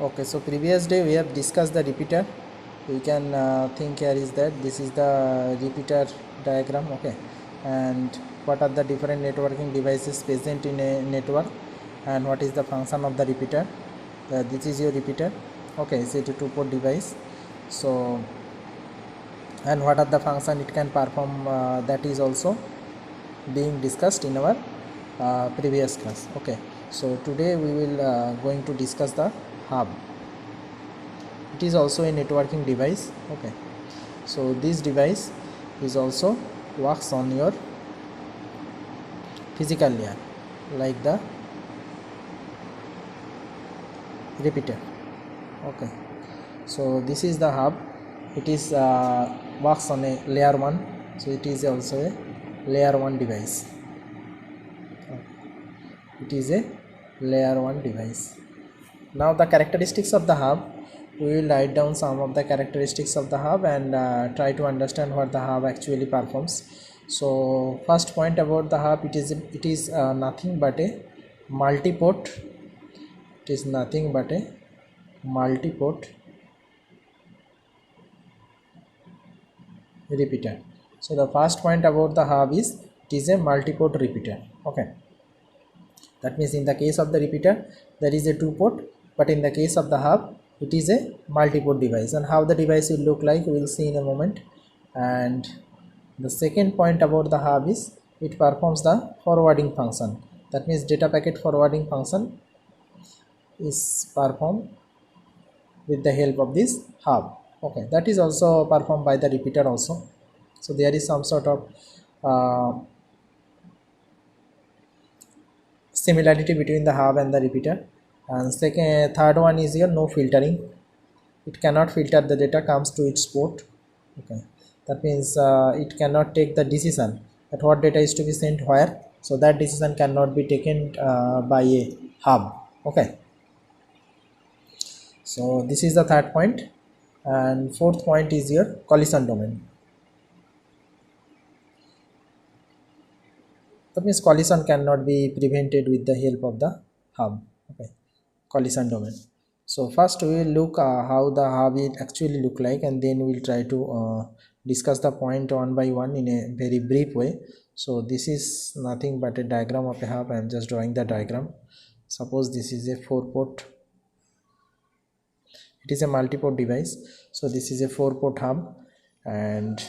Okay, so previous day we have discussed the repeater. You can think here is that this is the repeater diagram. Okay, and what are the different networking devices present in a network, and what is the function of the repeater. This is your repeater. Okay, it's a two-port device. So, and what are the function it can perform, that is also being discussed in our previous class. Okay, so today we will going to discuss the hub. It is also a networking device. Okay, so this device is also works on your physical layer like the repeater. Okay, so this is the hub. It is works on a layer 1, so it is also a layer 1 device. It is a layer 1 device. Now the characteristics of the hub, we will write down some of the characteristics of the hub and try to understand what the hub actually performs. So first point about the hub, it is nothing but a multi-port. It is nothing but a multi-port repeater. So the first point about the hub is it is a multi-port repeater. Okay, that means in the case of the repeater there is a two port, but in the case of the hub it is a multi-port device, and how the device will look like we will see in a moment. And the second point about the hub is it performs the forwarding function. That means data packet forwarding function is performed with the help of this hub. Okay, that is also performed by the repeater also. So there is some sort of similarity between the hub and the repeater. And third one is your no filtering. It cannot filter the data comes to its port. Okay, that means it cannot take the decision that what data is to be sent where, so that decision cannot be taken by a hub. Okay, so this is the third point. And fourth point is your collision domain. That means collision cannot be prevented with the help of the hub. Okay, collision domain. So first we will look how the hub will actually look like, and then we will try to discuss the point one by one in a very brief way. So this is nothing but a diagram of a hub. I am just drawing the diagram. Suppose this is a 4-port, it is a multi-port device. So this is a 4-port hub, and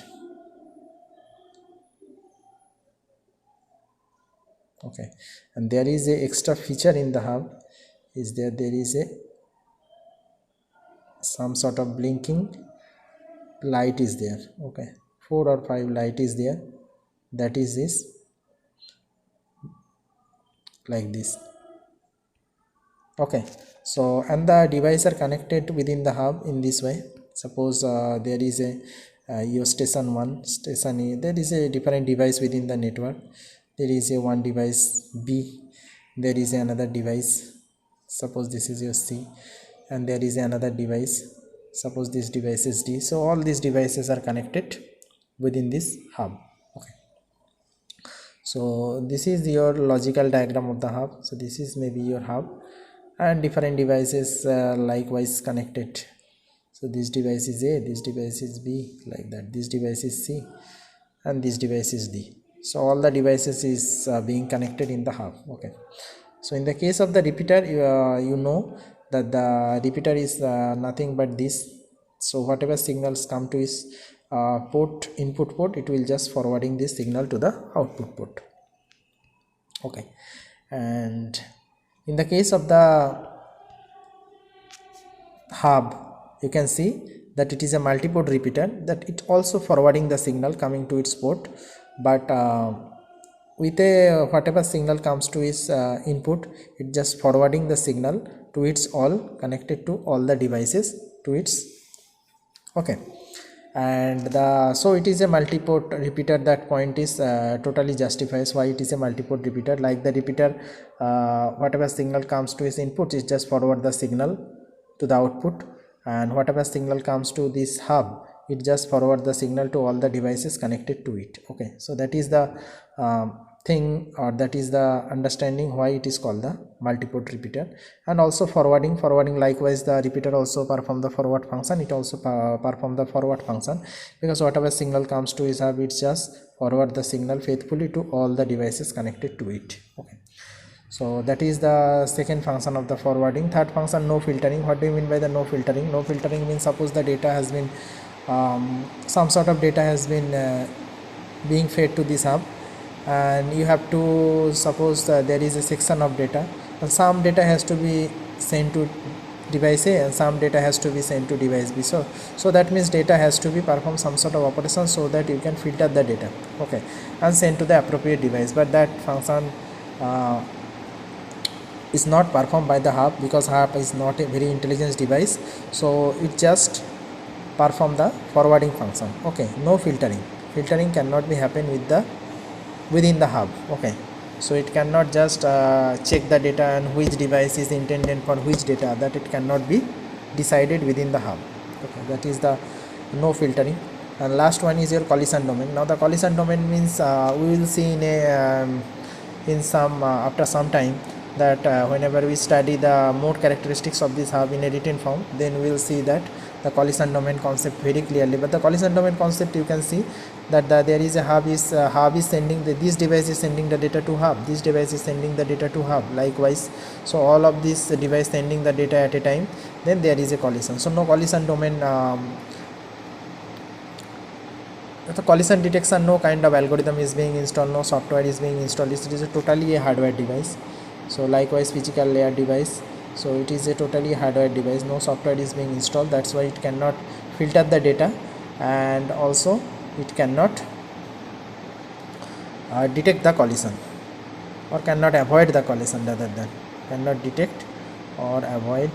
okay, and there is a extra feature in the hub is there is a some sort of blinking light is there. Okay, 4 or 5 light is there, that is this like this. Okay, so and the device are connected within the hub in this way. Suppose there is a your station 1, station A, there is a different device within the network. There is a one device B, there is another device, suppose this is your C, and there is another device, suppose this device is D. So all these devices are connected within this hub. Okay, so this is your logical diagram of the hub. So this is maybe your hub, and different devices likewise connected. So this device is A, this device is B, like that, this device is C, and this device is D. So all the devices is being connected in the hub. Okay, so in the case of the repeater, you know that the repeater is nothing but this. So whatever signals come to its port, input port, it will just forwarding this signal to the output port. Okay, and in the case of the hub, you can see that it is a multi-port repeater, that it also forwarding the signal coming to its port, but with a whatever signal comes to its input, it just forwarding the signal to its all connected to all the devices to its. Okay, and so it is a multi-port repeater. That point is totally justifies why it is a multi-port repeater. Like the repeater, whatever signal comes to its input, it just forward the signal to the output, and whatever signal comes to this hub, it just forward the signal to all the devices connected to it. Okay, so that is the thing, or that is the understanding why it is called the multiport repeater. And also forwarding likewise, the repeater also perform the forward function. It also perform the forward function, because whatever signal comes to his hub, it just forward the signal faithfully to all the devices connected to it. Okay, so that is the second function of the forwarding. Third function, no filtering. What do you mean by the no filtering? No filtering means, suppose the data has been some sort of data has been being fed to this hub, and you have to suppose there is a section of data, and some data has to be sent to device A and some data has to be sent to device B. So that means data has to be perform some sort of operation so that you can filter the data, okay, and send to the appropriate device. But that function is not performed by the hub, because hub is not a very intelligent device, so it just perform the forwarding function. Okay, no filtering cannot be happen within the hub. Okay, so it cannot just check the data and which device is intended for which data, that it cannot be decided within the hub. Okay, that is the no filtering. And last one is your collision domain. Now the collision domain means we will see in some after some time that whenever we study the mode characteristics of this hub in a written form, then we will see that the collision domain concept very clearly. But the collision domain concept, you can see that there is a hub is sending this device is sending the data to hub, this device is sending the data to hub, likewise. So all of this device sending the data at a time, then there is a collision. So no collision domain, the collision detection, no kind of algorithm is being installed, no software is being installed. It is a totally a hardware device. So likewise physical layer device, so it is a totally hardware device, no software is being installed. That's why it cannot filter the data, and also it cannot detect the collision, or cannot avoid the collision, rather than cannot detect or avoid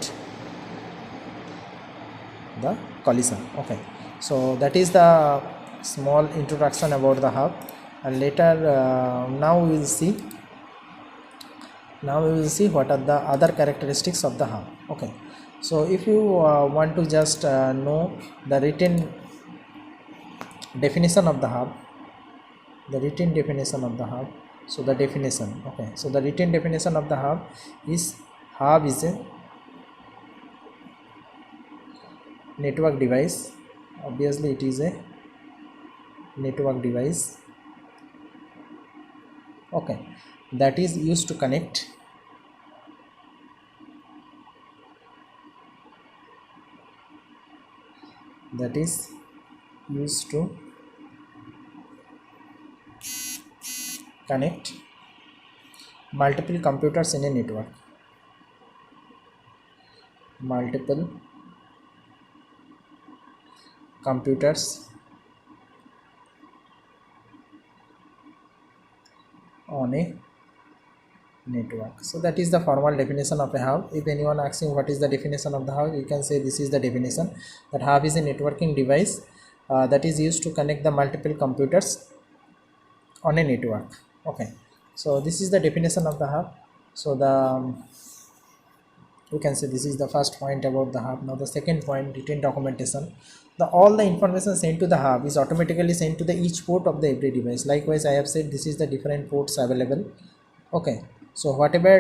the collision. Okay, so that is the small introduction about the hub. And later now we will see what are the other characteristics of the hub. Okay, so if you want to just know the written definition of the hub, so the definition, okay, so the written definition of the hub is a network device. Obviously it is a network device, okay, that is used to connect multiple computers in a network, multiple computers on a network. So that is the formal definition of a hub. If anyone asking what is the definition of the hub, you can say this is the definition, that hub is a networking device that is used to connect the multiple computers on a network. Okay, so this is the definition of the hub. So you can say this is the first point about the hub. Now the second point, written documentation. All the information sent to the hub is automatically sent to the each port of the every device. Likewise, I have said this is the different ports available. Okay, so whatever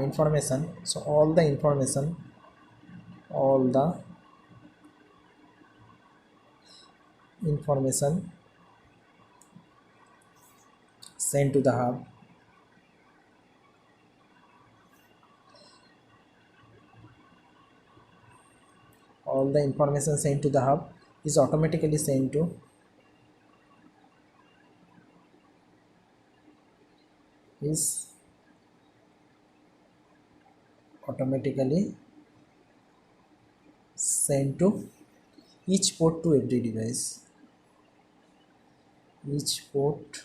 information, so all the information sent to the hub, all the information sent to the hub is automatically sent to each port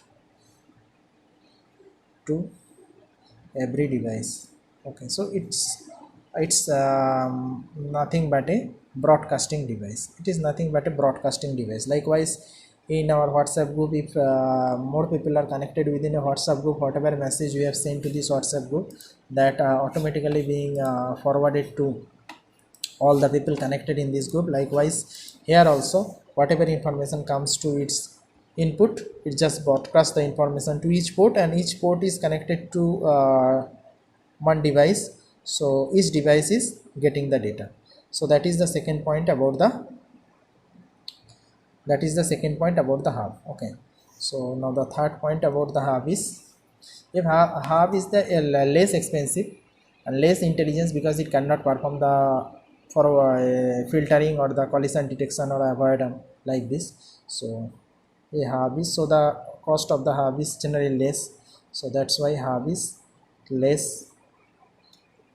to every device, Okay, so it's nothing but a broadcasting device. Likewise, in our WhatsApp group, if more people are connected within a WhatsApp group, whatever message we have sent to this WhatsApp group, that automatically being forwarded to all the people connected in this group. Likewise, here also whatever information comes to its input, it just broadcasts the information to each port, and each port is connected to one device, so each device is getting the data. So that is the second point about the hub. Okay, so now the third point about the hub is, if hub is the less expensive and less intelligence, because it cannot perform the for filtering or the collision detection or avoidance like this. So a hub is, so the cost of the hub is generally less, so that's why hub is less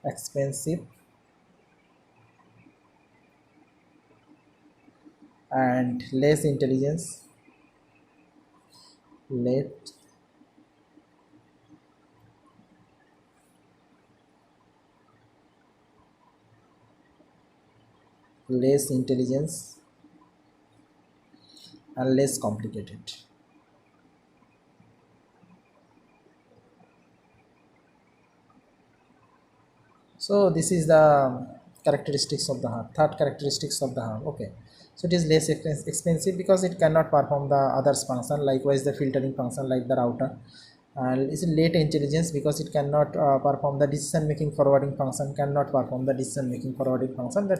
expensive and less intelligence, less intelligence and less complicated. So this is the characteristics of the hub, third characteristics of the hub. Okay, so it is less expensive because it cannot perform the others function, likewise the filtering function like the router. And it's late intelligence because it cannot perform the decision making forwarding function, that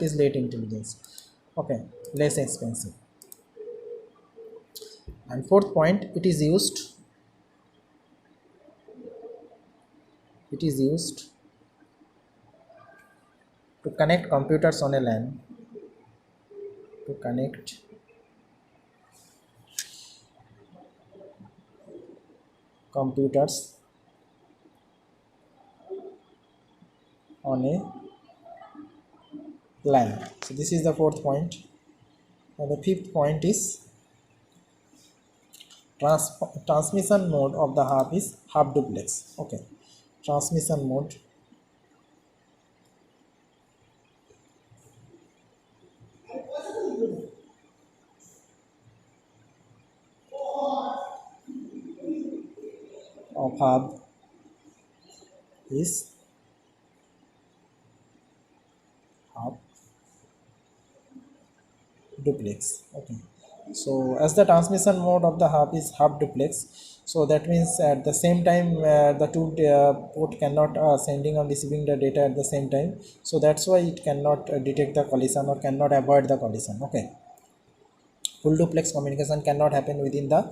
is late intelligence. Okay, less expensive. And fourth point, it is used to connect computers on a LAN, to connect computers on a LAN. So this is the fourth point. And the fifth point is transmission mode of the hub is hub duplex. Okay, transmission mode of hub is hub duplex. Okay, so as the transmission mode of the hub is hub duplex, so that means at the same time the two port cannot sending or receiving the data at the same time, so that's why it cannot detect the collision or cannot avoid the collision. Okay, full duplex communication cannot happen within the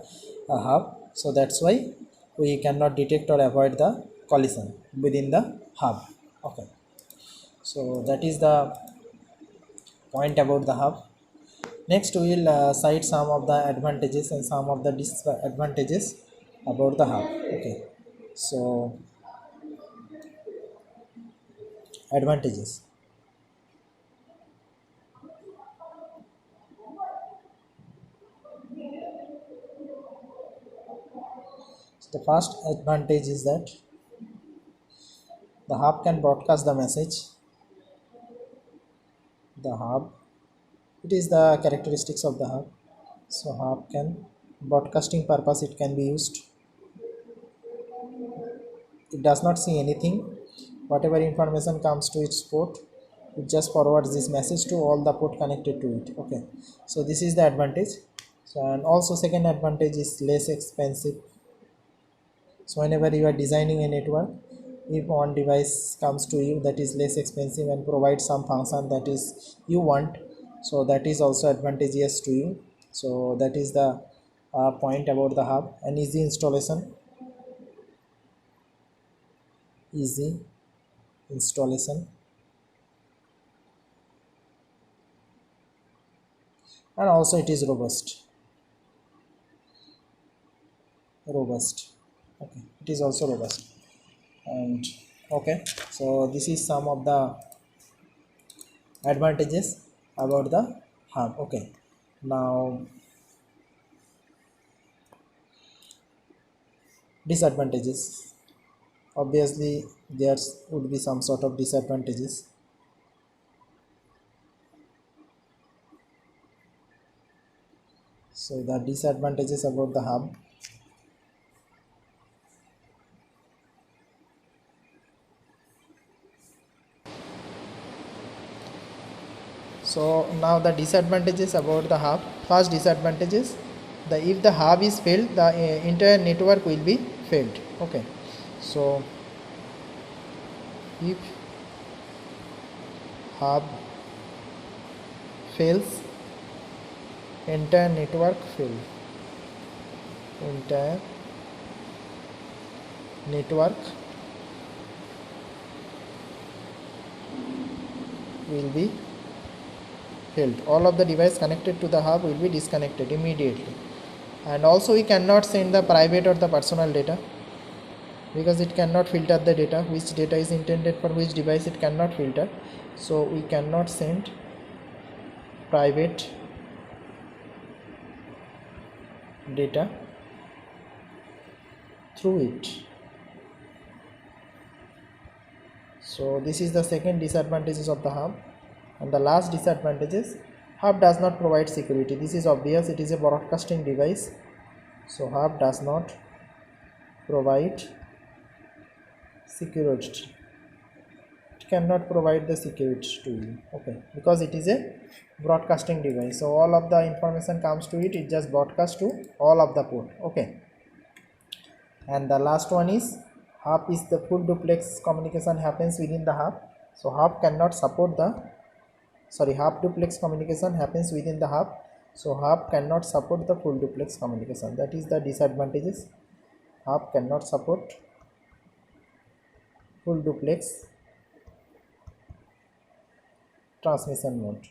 hub, so that's why we cannot detect or avoid the collision within the hub. Okay, so that is the point about the hub. Next we will cite some of the advantages and some of the disadvantages about the hub. Okay, so advantages. So the first advantage is that the hub can broadcast the message. The hub, it is the characteristics of the hub. So hub can, broadcasting purpose it can be used. It does not see anything, whatever information comes to its port, it just forwards this message to all the port connected to it. Okay, so this is the advantage. So, and also second advantage is less expensive. So whenever you are designing a network, if one device comes to you that is less expensive and provides some function that is you want, so that is also advantageous to you. So that is the point about the hub. And easy installation, easy installation, and also it is robust. Okay, it is also robust. And okay, so this is some of the advantages about the hub. Okay, now disadvantages. Obviously there would be some sort of disadvantages. So the disadvantages about the hub. So now the disadvantages about the hub. First disadvantages, if the hub is failed, the entire network will be failed. Okay, so if hub fails, entire network fail, entire network will be failed. All of the device connected to the hub will be disconnected immediately. And also we cannot send the private or the personal data, because it cannot filter the data, which data is intended for which device it cannot filter. So we cannot send private data through it. So this is the second disadvantages of the hub. And the last disadvantage is hub does not provide security. This is obvious, it is a broadcasting device, so hub does not provide security. It cannot provide the security to you, okay, because it is a broadcasting device. So all of the information comes to it, it just broadcasts to all of the port, okay. And the last one is hub is the full duplex communication happens within the hub. So hub cannot support the hub duplex communication happens within the hub, so hub cannot support the full duplex communication. That is the disadvantages. Hub cannot support full duplex transmission mode.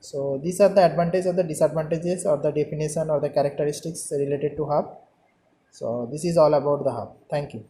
So these are the advantages or the disadvantages or the definition or the characteristics related to hub. So this is all about the hub. Thank you.